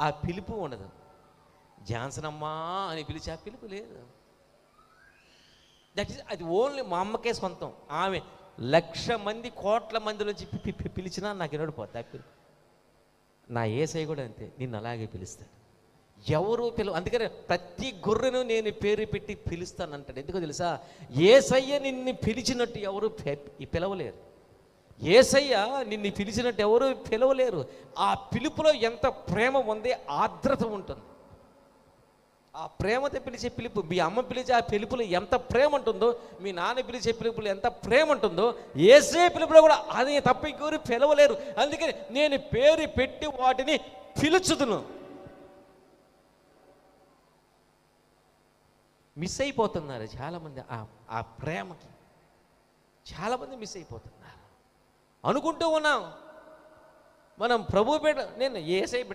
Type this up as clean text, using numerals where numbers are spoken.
ఆ పిలుపు ఉండదు. జాన్సన్ అమ్మా అని పిలిచి ఆ పిలుపు లేదు. దట్ ఈస్, అది ఓన్లీ మా అమ్మకే సొంతం. ఆమె 1,00,000 మంది కోట్ల మంది నుంచి పిలిచినా నాకు వినడిపోద్ది ఆ పిలుపు. నా యేసయ్య కూడా అంతే, నిన్ను అలాగే పిలుస్తాడు. ఎవరు అందుకని ప్రతి గొర్రెను నేను పేరు పెట్టి పిలుస్తానంటాడు. ఎందుకో తెలుసా? యేసయ్య నిన్ను పిలిచినట్టు ఎవరు పిలవలేరు. యేసయ్య నిన్ను పిలిచినట్టు ఎవరు పిలవలేరు. ఆ పిలుపులో ఎంత ప్రేమ ఉంది, ఆర్ద్రత ఉంటుంది. ఆ ప్రేమతో పిలిచే పిలుపు, మీ అమ్మ పిలిచే ఆ పిలుపులో ఎంత ప్రేమ ఉంటుందో, మీ నాన్న పిలిచే పిలుపులో ఎంత ప్రేమ ఉంటుందో, యేసయ్య పిలుపులో కూడా అది తప్ప ఇంకెవరు పిలవలేరు. అందుకని నేను పేరు పెట్టి వాటిని పిలుచుదును. మిస్ అయిపోతున్నారు చాలామంది ఆ ప్రేమకి. చాలామంది మిస్ అయిపోతున్నారు. అనుకుంటూ ఉన్నాం మనం ప్రభు బిడ్డ, నేను యేసయ్య బిడ్డ.